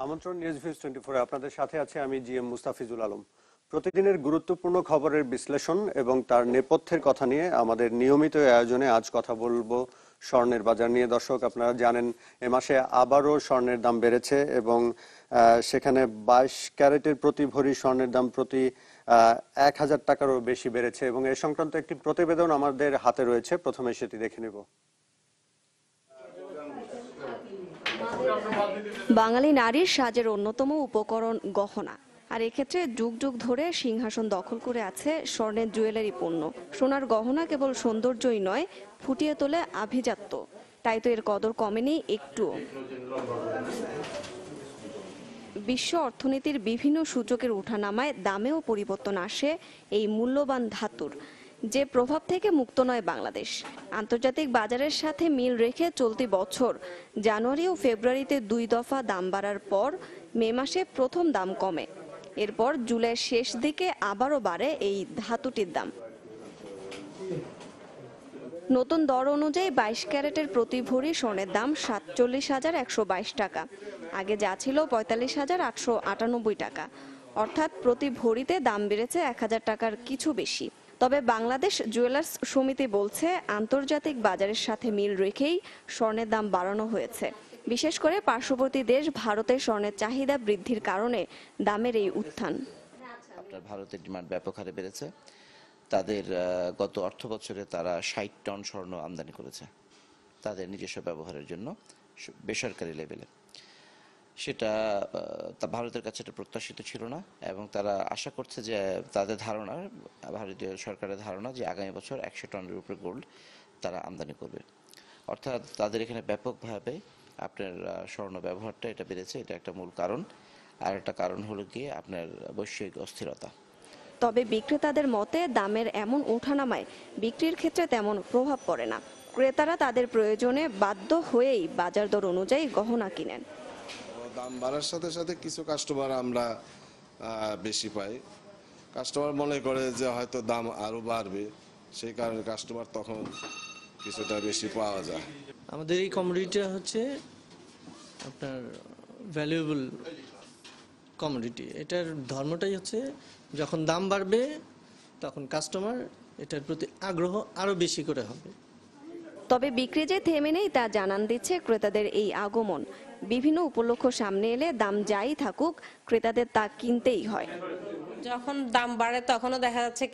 আমন্ত্রণ নিউজ 24 আপনাদের সাথে আছে আমি জিএম মুস্তাফিজুল আলম। প্রতিদিনের গুরুত্বপূর্ণ খবরের বিশ্লেষণ এবং তার নেপথ্যের কথা নিয়ে আমাদের নিয়মিত আয়োজনে আজ কথা বলবো স্বর্ণের বাজার নিয়ে। দর্শক, আপনারা জানেন এ মাসে আবারও স্বর্ণের দাম বেড়েছে এবং সেখানে 22 ক্যারেটের প্রতি ভরি স্বর্ণের দাম প্রতি 1000 টাকারও বেশি বেড়েছে এবং এ সংক্রান্ত একটি প্রতিবেদন আমাদের হাতে রয়েছে। প্রথমে সেটি দেখে নেব। বাঙালি নারীর সাজের অন্যতম উপকরণ গহনা, আর এক্ষেত্রে যুগ যুগ ধরে সিংহাসন দখল করে আছে স্বর্ণের জুয়েলারি পণ্য। সোনার গহনা কেবল সৌন্দর্যই নয়, ফুটিয়ে তোলে আভিজাত্য। তাই তো এর কদর কমেনি একটুও। বিশ্ব অর্থনীতির বিভিন্ন সূচকের ওঠানামায় দামেও পরিবর্তন আসে এই মূল্যবান ধাতুর, যে প্রভাব থেকে মুক্ত নয় বাংলাদেশ। আন্তর্জাতিক বাজারের সাথে মিল রেখে চলতি বছর জানুয়ারি ও ফেব্রুয়ারিতে 2 দফা দাম বাড়ার পর মে মাসে প্রথম দাম কমে। এরপর জুলাইয়ের শেষ দিকে আবারও বাড়ে এই ধাতুটির দাম। নতুন দর অনুযায়ী 22 ক্যারেটের প্রতি ভরি স্বর্ণের দাম 47,122 টাকা, আগে যা ছিল 45,898 টাকা। অর্থাৎ প্রতি ভরিতে দাম বেড়েছে 1000 টাকার কিছু বেশি। তবে বাংলাদেশ জুয়েলার্স সমিতি বলছে, আন্তর্জাতিক বাজারের সাথে মিল রেখেই স্বর্ণের দাম বাড়ানো হয়েছে। বিশেষ করে পার্শ্ববর্তী দেশ ভারতের স্বর্ণের চাহিদা বৃদ্ধির কারণে দামের এই উত্থান। আপনার ভারতের ডিমান্ড ব্যাপক হারে বেড়েছে। তাদের গত অর্থ বছরে তারা 60 টন স্বর্ণ আমদানি করেছে তাদের নিজস্ব ব্যবহারের জন্য বেসরকারি লেভেলে। সেটা ভারতের কাছে এটা প্রত্যাশিত ছিল না এবং তারা আশা করছে যে তাদের ধারণা, ভারতীয় সরকারের ধারণা যে আগামী বছর 100 টনের উপরে গোল্ড তারা আমদানি করবে। অর্থাৎ তাদের এখানে ব্যাপকভাবে আপনার স্বর্ণ ব্যবহারটা এটা বেড়েছে। এটা একটা মূল কারণ। আর একটা কারণ হলো গিয়ে আপনার বৈশ্বিক অস্থিরতা। তবে বিক্রেতাদের মতে দামের এমন ওঠানামায় বিক্রির ক্ষেত্রে তেমন প্রভাব পড়ে না। ক্রেতারা তাদের প্রয়োজনে বাধ্য হয়েই বাজার দর অনুযায়ী গহনা কিনেন। দাম বাড়ার সাথে সাথে কিছু কাস্টমার আমরা বেশি পাই। কাস্টমার মনে করে যে হয়তো দাম আরো বাড়বে, সেই কারণে কাস্টমার তখন কিছুটা বেশি পাওয়া যায়। আমাদের এই কমোডিটিটা হচ্ছে আপনার ভ্যালুয়েবল কমোডিটি। এটার ধর্মটাই হচ্ছে যখন দাম বাড়বে তখন কাস্টমার এটার প্রতি আগ্রহ আরো বেশি করে হবে। তবে বিক্রি যে থেমে নেই তা জানান দিচ্ছে ক্রেতাদের এই আগমন। বিভিন্ন উপলক্ষ সামনে এলে দাম যাই থাকুক, ক্রেতাদের তা কিনতেই হয়। যখন দাম বাড়ে তখনও দেখা যাচ্ছে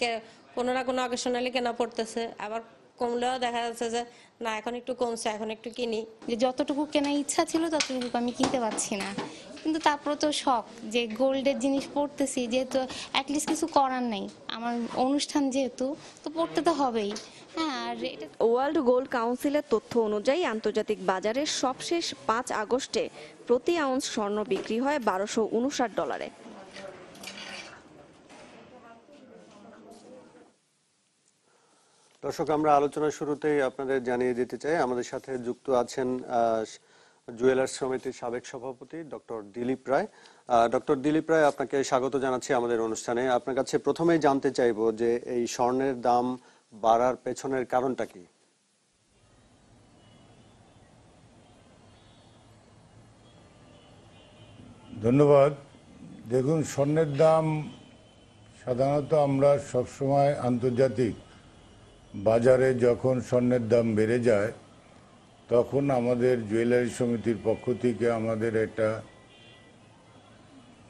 কোনো না কোনো অকেশনালি কেনা পড়তেছে, আবার কমলেও দেখা যাচ্ছে যে না এখন একটু কমছে, এখন একটু কিনি। যে যতটুকু কেনার ইচ্ছা ছিল ততটুকু আমি কিনতে পারছি না, কিন্তু তারপরে তো শখ যে গোল্ডের জিনিস পড়তেছি, যেহেতু অ্যাটলিস্ট কিছু করার নেই, আমার অনুষ্ঠান যেহেতু তো পড়তে তো হবেই। ওয়ার্ল্ড গোল্ড কাউন্সিলের তথ্য অনুযায়ী আন্তর্জাতিক বাজারে সবশেষ 5 আগস্টে প্রতি আউন্স স্বর্ণ বিক্রি হয় $1259। দর্শক, আমরা আলোচনার শুরুতেই আপনাদের জানিয়ে দিতে চাই আমাদের সাথে যুক্ত আছেন জুয়েলার্স সমিতির সাবেক সভাপতি ডক্টর দিলীপ রায়। ডক্টর দিলীপ রায়, আপনাকে স্বাগত জানাচ্ছি আমাদের অনুষ্ঠানে। আপনার কাছে প্রথমেই জানতে চাইবো যে এই স্বর্ণের দাম বাড়ার পেছনের কারণটা কি? ধন্যবাদ। দেখুন, স্বর্ণের দাম সাধারণত আমরা সবসময় আন্তর্জাতিক বাজারে যখন স্বর্ণের দাম বেড়ে যায় তখন আমাদের জুয়েলারি সমিতির পক্ষ থেকে আমাদের একটা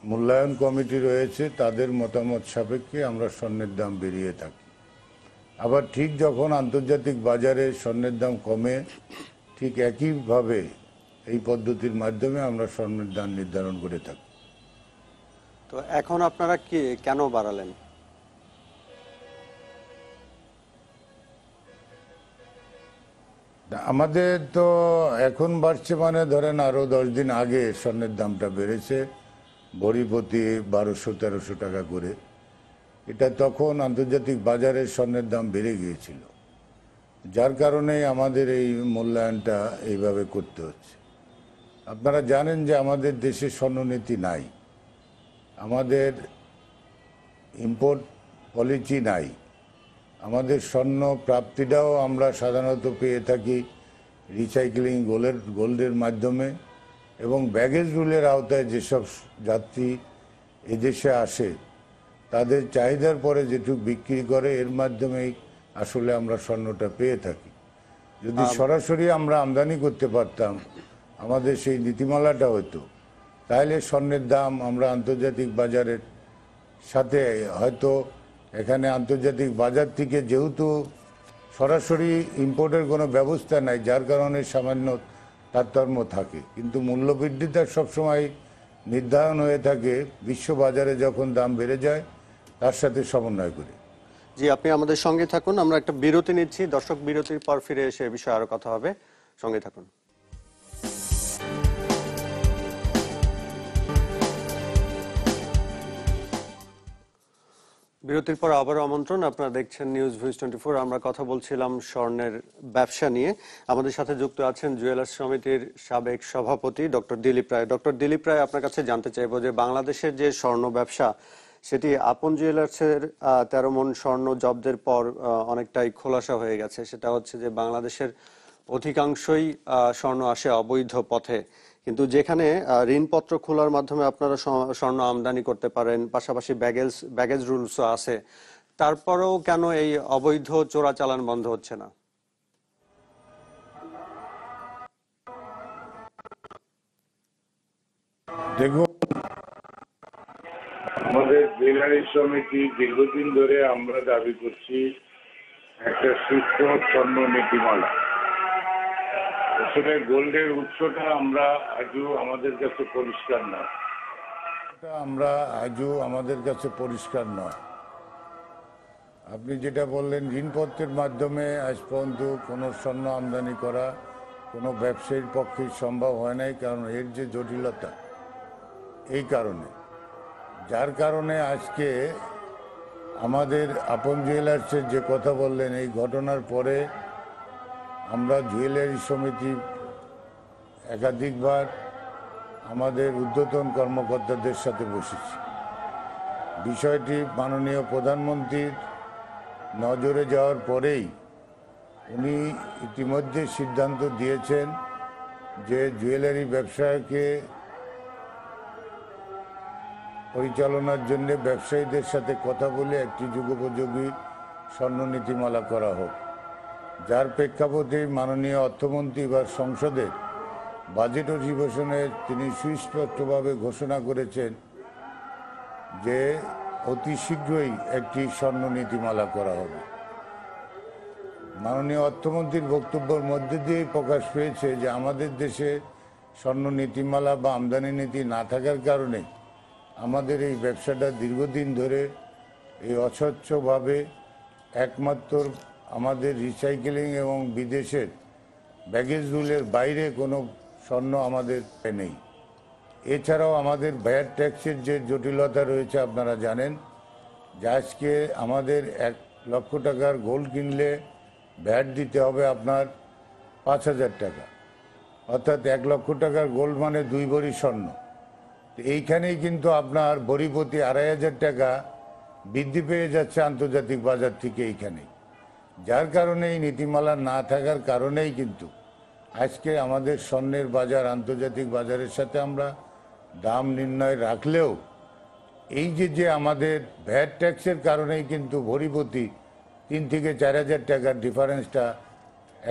মূল্যায়ন কমিটি রয়েছে, তাদের মতামত সাপেক্ষে আমরা স্বর্ণের দাম বেরিয়ে থাকি। আবার ঠিক যখন আন্তর্জাতিক বাজারে স্বর্ণের দাম কমে, ঠিক একইভাবে এই পদ্ধতির মাধ্যমে আমরা স্বর্ণের দাম নির্ধারণ করে থাকি। তো এখন আপনারা কি কেন বাড়ালেন? আমাদের তো এখন বাড়ছে মানে ধরেন আরো 10 দিন আগে স্বর্ণের দামটা বেড়েছে ভরি প্রতি 1200-1300 টাকা করে। এটা তখন আন্তর্জাতিক বাজারে স্বর্ণের দাম বেড়ে গিয়েছিল, যার কারণে আমাদের এই মূল্যায়নটা এইভাবে করতে হচ্ছে। আপনারা জানেন যে আমাদের দেশে স্বর্ণনীতি নাই, আমাদের ইম্পোর্ট পলিসি নাই, আমাদের স্বর্ণ প্রাপ্তিটাও আমরা সাধারণত পেয়ে থাকি রিসাইক্লিং গোল্ডের মাধ্যমে, এবং ব্যাগেজ রুলের আওতায় যেসব যাত্রী এদেশে আসে তাদের চাহিদার পরে যেটুকু বিক্রি করে এর মাধ্যমেই আসলে আমরা স্বর্ণটা পেয়ে থাকি। যদি সরাসরি আমরা আমদানি করতে পারতাম, আমাদের সেই নীতিমালাটা হতো, তাহলে স্বর্ণের দাম আমরা আন্তর্জাতিক বাজারের সাথে হয়তো এখানে আন্তর্জাতিক বাজার থেকে যেহেতু সরাসরি ইম্পোর্টের কোনো ব্যবস্থা নাই, যার কারণে সামান্য তারতম্য থাকে, কিন্তু মূল্যবৃদ্ধিটা সবসময় নির্ধারণ হয়ে থাকে বিশ্ব বাজারে যখন দাম বেড়ে যায় তার সাথে সমন্বয় করে। জি, আপনি আমাদের সঙ্গে থাকুন, আমরা একটা বিরতি নিচ্ছি। দর্শক, বিরতির পর ফিরে এসে এ বিষয়ে আরো কথা হবে, সঙ্গে থাকুন। বিরতির পর আবারও আমন্ত্রণ, আপনারা দেখছেন নিউজ ভিউজ 24। আমরা কথা বলছিলাম স্বর্ণের ব্যবসা নিয়ে। আমাদের সাথে যুক্ত আছেন জুয়েলার্স সমিতির সাবেক সভাপতি ডক্টর দিলীপ রায়। ডক্টর দিলীপ রায়, আপনার কাছে জানতে চাইবো যে বাংলাদেশের যে স্বর্ণ ব্যবসা, সেটি আপন জুয়েলার্সের 13 মণ স্বর্ণ জব্দের পর অনেকটাই খোলাসা হয়ে গেছে। সেটা হচ্ছে যে বাংলাদেশের অধিকাংশই স্বর্ণ আসে অবৈধ পথে, কিন্তু যেখানে ঋণপত্র খোলার মাধ্যমে আপনারা স্বর্ণ আমদানি করতে পারেন, পাশাপাশি ব্যাগেজ রুলসও আছে, তারপরেও কেন এই অবৈধ চোরাচালান বন্ধ হচ্ছে না? দেখুন, আমাদের জুয়েলারি সমিতি দীর্ঘদিন ধরে আমরা দাবি করছি একটা সুস্থ স্বর্ণ নীতিমালা। আসলে গোল্ডের উৎসটা আমরা আজও আমাদের কাছে পরিষ্কার নয়। আপনি যেটা বললেন, ঋণপত্রের মাধ্যমে আজ পর্যন্ত কোনো স্বর্ণ আমদানি করা কোনো ব্যবসায়ীর পক্ষে সম্ভব হয় নাই, কারণ এর যে জটিলতা, এই কারণে, যার কারণে আজকে আমাদের আপন জুয়েলার্সের যে কথা বললেন, এই ঘটনার পরে আমরা জুয়েলারি সমিতি একাধিকবার আমাদের ঊর্ধ্বতন কর্মকর্তাদের সাথে বসেছি। বিষয়টি মাননীয় প্রধানমন্ত্রীর নজরে যাওয়ার পরেই উনি ইতিমধ্যে সিদ্ধান্ত দিয়েছেন যে জুয়েলারি ব্যবসাকে পরিচালনার জন্য ব্যবসায়ীদের সাথে কথা বলে একটি যুগোপযোগী স্বর্ণ নীতিমালা করা হোক, যার প্রেক্ষাপটে মাননীয় অর্থমন্ত্রী বা সংসদের বাজেট অধিবেশনে তিনি সুস্পষ্টভাবে ঘোষণা করেছেন যে অতি শীঘ্রই একটি স্বর্ণ নীতিমালা করা হবে। মাননীয় অর্থমন্ত্রীর বক্তব্যের মধ্যে দিয়েই প্রকাশ পেয়েছে যে আমাদের দেশে স্বর্ণ নীতিমালা বা আমদানি নীতি না থাকার কারণে আমাদের এই ব্যবসাটা দীর্ঘদিন ধরে এই অস্বচ্ছভাবে একমাত্র আমাদের রিসাইকেলিং এবং বিদেশের ব্যাগেজ রুলের বাইরে কোনো স্বর্ণ আমাদের নেই। এছাড়াও আমাদের ভ্যাট ট্যাক্সের যে জটিলতা রয়েছে আপনারা জানেন, যে আজকে আমাদের 1 লক্ষ টাকার গোল্ড কিনলে ভ্যাট দিতে হবে আপনার 5,000 টাকা, অর্থাৎ 1 লক্ষ টাকার গোল্ড মানে 2 ভরি স্বর্ণ। এইখানেই কিন্তু আপনার ভরি প্রতি 2,500 টাকা বৃদ্ধি পেয়ে যাচ্ছে আন্তর্জাতিক বাজার থেকে এইখানেই, যার কারণে এই নীতিমালা না থাকার কারণেই কিন্তু আজকে আমাদের স্বর্ণের বাজার আন্তর্জাতিক বাজারের সাথে আমরা দাম নির্ণয় রাখলেও এই যে আমাদের ভ্যাট ট্যাক্সের কারণেই কিন্তু ভরি প্রতি 3 থেকে 4,000 টাকার ডিফারেন্সটা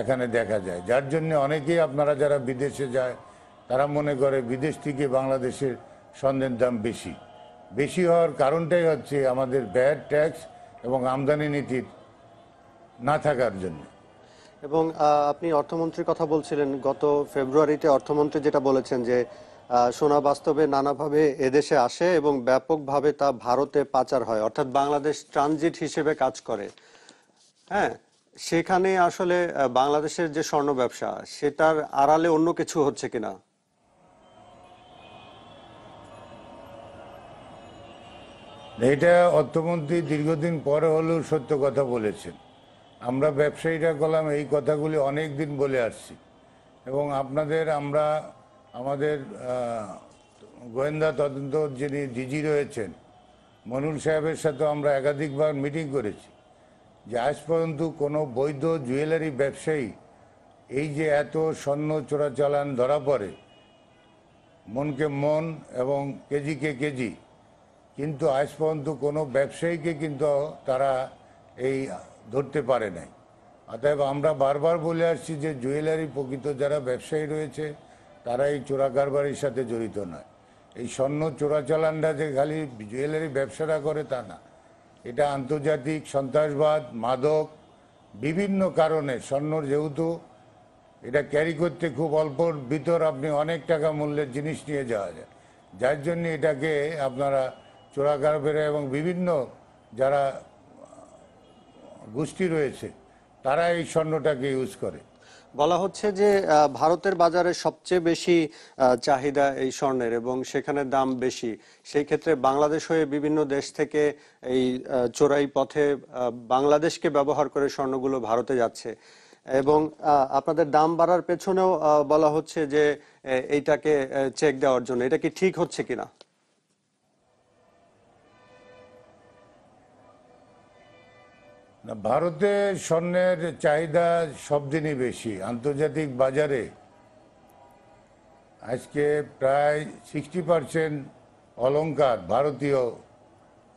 এখানে দেখা যায়, যার জন্য অনেকেই আপনারা যারা বিদেশে যায় তারা মনে করে বিদেশ থেকে বাংলাদেশের স্বর্ণের দাম বেশি হওয়ার কারণটাই হচ্ছে আমাদের ভ্যাট ট্যাক্স এবং আমদানি নীতির না থাকার জন্য। এবং আপনি অর্থমন্ত্রীর কথা বলছিলেন, গত ফেব্রুয়ারিতে অর্থমন্ত্রী যেটা বলেছেন যে সোনা বাস্তবে নানাভাবে এদেশে আসে এবং ব্যাপকভাবে তা ভারতে পাচার হয়, অর্থাৎ বাংলাদেশ ট্রানজিট হিসেবে কাজ করে। হ্যাঁ, সেখানে আসলে বাংলাদেশের যে স্বর্ণ ব্যবসা, সেটার আড়ালে অন্য কিছু হচ্ছে কিনা? এটা অর্থমন্ত্রী দীর্ঘদিন পরে হলেও সত্য কথা বলেছেন। আমরা ব্যবসায়ীরা গেলাম এই কথাগুলি অনেক দিন বলে আসছি, এবং আমরা আমাদের গোয়েন্দা তদন্ত যিনি ডিজি রয়েছেন মনুল সাহেবের সাথে আমরা একাধিকবার মিটিং করেছি, যে আজ পর্যন্ত কোনো বৈধ জুয়েলারি ব্যবসায়ী এই যে এত স্বর্ণ চোরাচালান ধরা পড়ে, মনকে মন এবং কেজিকে কেজি, কিন্তু আজ পর্যন্ত কোনো ব্যবসায়ীকে কিন্তু তারা এই ধরতে পারে নাই। অতএব আমরা বারবার বলে আসছি যে জুয়েলারি প্রকৃত যারা ব্যবসায়ী রয়েছে তারা এই চোরা কারবারির সাথে জড়িত নয়। এই স্বর্ণ চোরাচালানটা যে খালি জুয়েলারি ব্যবসাটা করে তা না, এটা আন্তর্জাতিক সন্ত্রাসবাদ, মাদক, বিভিন্ন কারণে স্বর্ণর যেহেতু এটা ক্যারি করতে খুব অল্পর ভিতর আপনি অনেক টাকা মূল্যের জিনিস নিয়ে যাওয়া যায়, যার জন্য এটাকে আপনারা চোরা কারবারি এবং বিভিন্ন যারা গোষ্ঠী রয়েছে তারা এই স্বর্ণটাকে ইউজ করে। বলা হচ্ছে যে ভারতের বাজারে সবচেয়ে বেশি চাহিদা এই স্বর্ণের এবং সেখানে দাম বেশি, সেই ক্ষেত্রে বাংলাদেশ হয়ে বিভিন্ন দেশ থেকে এই চোরাই পথে বাংলাদেশকে ব্যবহার করে স্বর্ণগুলো ভারতে যাচ্ছে এবং আপনাদের দাম বাড়ার পেছনেও বলা হচ্ছে যে এইটাকে চেক দেওয়ার জন্য। এটা কি ঠিক হচ্ছে কিনা? না, ভারতে স্বর্ণের চাহিদা সব দিনই বেশি। আন্তর্জাতিক বাজারে আজকে প্রায় 60% অলংকার ভারতীয়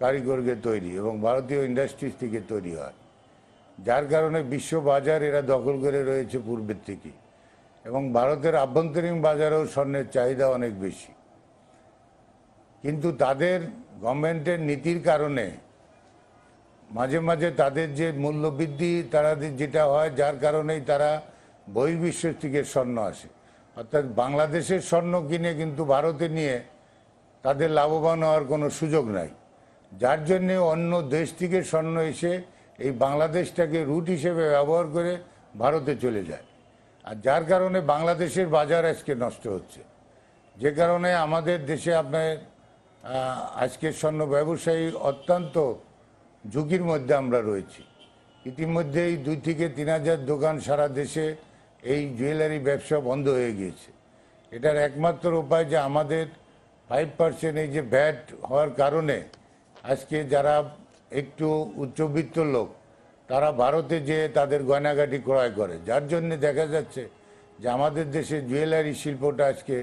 কারিগরকে তৈরি এবং ভারতীয় ইন্ডাস্ট্রিজ থেকে তৈরি হয়, যার কারণে বিশ্ব বাজার এরা দখল করে রয়েছে পূর্বের থেকে। এবং ভারতের আভ্যন্তরীণ বাজারেও স্বর্ণের চাহিদা অনেক বেশি, কিন্তু তাদের গভর্নমেন্টের নীতির কারণে মাঝে মাঝে তাদের যে মূল্যবৃদ্ধি তারা যেটা হয়, যার কারণেই তারা বহির্বিশ্ব থেকে স্বর্ণ আসে। অর্থাৎ বাংলাদেশের স্বর্ণ কিনে কিন্তু ভারতে নিয়ে তাদের লাভবান হওয়ার কোনো সুযোগ নাই, যার জন্যে অন্য দেশ থেকে স্বর্ণ এসে এই বাংলাদেশটাকে রুট হিসেবে ব্যবহার করে ভারতে চলে যায়। আর যার কারণে বাংলাদেশের বাজার আজকে নষ্ট হচ্ছে, যে কারণে আমাদের দেশে আপনার আজকের স্বর্ণ ব্যবসায়ী অত্যন্ত ঝুঁকির মধ্যে আমরা রয়েছি। ইতিমধ্যেই 2 থেকে 3 হাজার দোকান সারা দেশে এই জুয়েলারি ব্যবসা বন্ধ হয়ে গিয়েছে। এটার একমাত্র উপায় যে আমাদের 5% এই যে ভ্যাট হওয়ার কারণে আজকে যারা একটু উচ্চবিত্ত লোক তারা ভারতে যেয়ে তাদের গয়নাগাটি ক্রয় করে, যার জন্য দেখা যাচ্ছে যে আমাদের দেশে জুয়েলারি শিল্পটা আজকে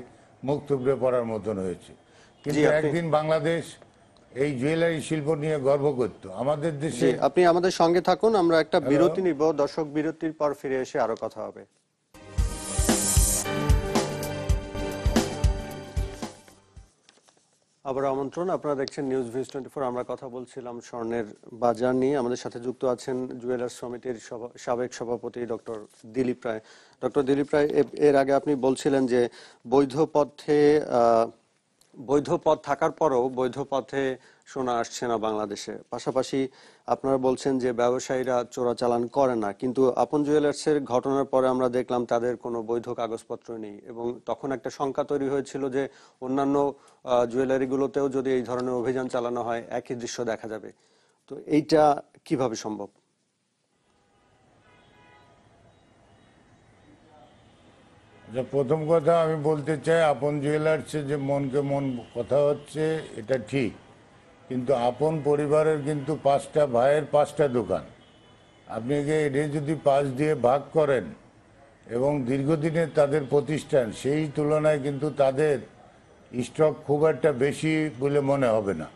মুখ থুবড়ে পড়ার মতন হয়েছে। কিন্তু একদিন বাংলাদেশ এই জুয়েলারি শিল্প নিয়ে গর্ব করত আমাদের দেশে। আপনি আমাদের সঙ্গে থাকুন, আমরা একটা বিরতি নিব, দর্শক বিরতির পর ফিরে এসে আরো কথা হবে। আবার আমন্ত্রণ, আপনারা দেখছেন নিউজ ভিউজ 24। আমরা কথা বলছিলাম স্বর্ণের বাজার নিয়ে। আমাদের সাথে যুক্ত আছেন জুয়েলার্স সমিতির সাবেক সভাপতি ডক্টর দিলীপ রায়। ডক্টর দিলীপ রায়, এর আগে আপনি বলছিলেন যে বৈধ পথ থাকার পরও বৈধ পথে সোনা আসছে না বাংলাদেশে। পাশাপাশি আপনারা বলছেন যে ব্যবসায়ীরা চোরাচালান করে না, কিন্তু আপন জুয়েলার্সের ঘটনার পরে আমরা দেখলাম তাদের কোনো বৈধ কাগজপত্র নেই এবং তখন একটা শঙ্কা তৈরি হয়েছিল যে অন্যান্য জুয়েলারিগুলোতেও যদি এই ধরনের অভিযান চালানো হয় একই দৃশ্য দেখা যাবে। তো এইটা কিভাবে সম্ভব? প্রথম কথা আমি বলতে চাই, আপন জুয়েলার্সে যে মনকে মন কথা হচ্ছে এটা ঠিক, কিন্তু আপন পরিবারের কিন্তু 5টা ভাইয়ের 5টা দোকান। আপনি এটা যদি 5 দিয়ে ভাগ করেন এবং দীর্ঘদিনের তাদের প্রতিষ্ঠান, সেই তুলনায় কিন্তু তাদের স্টক খুব একটা বেশি বলে মনে হবে না।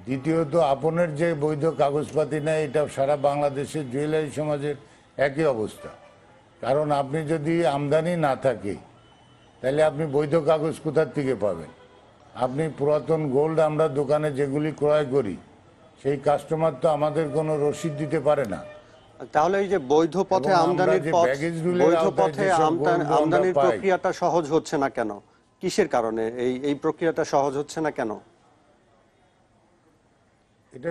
দ্বিতীয়ত, আপনের যে বৈধ কাগজপাতি নেই, এটা সারা বাংলাদেশের জুয়েলারি সমাজের একই অবস্থা। কারণ আপনি যদি আমদানি না থাকে তাহলে আপনি বৈধ কাগজ কোথার থেকে পাবেন? আপনি পুরাতন গোল্ড আমরা দোকানে যেগুলি ক্রয় করি সেই কাস্টমার তো আমাদের কোনো রসিদ দিতে পারে না। তাহলে এই যে বৈধ পথে আমদানির প্রক্রিয়াটা সহজ হচ্ছে না কেন? কিসের কারণে এই প্রক্রিয়াটা সহজ হচ্ছে না কেন? এটা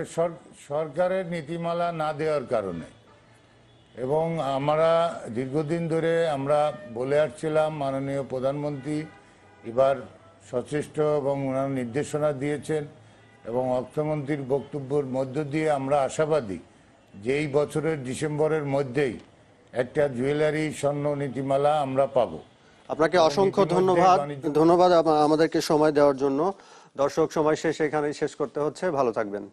সরকারের নীতিমালা না দেওয়ার কারণে। এবং আমরা দীর্ঘদিন ধরে আমরা বলে আসছিলাম, মাননীয় প্রধানমন্ত্রী এবার সচেষ্ট এবং ওনার নির্দেশনা দিয়েছেন এবং অর্থমন্ত্রীর বক্তব্যের মধ্য দিয়ে আমরা আশাবাদী যে এই বছরের ডিসেম্বরের মধ্যেই একটা জুয়েলারি স্বর্ণ নীতিমালা আমরা পাবো। আপনাকে অসংখ্য ধন্যবাদ আমাদেরকে সময় দেওয়ার জন্য। দর্শক, সময় শেষ এখানেই শেষ করতে হচ্ছে। ভালো থাকবেন।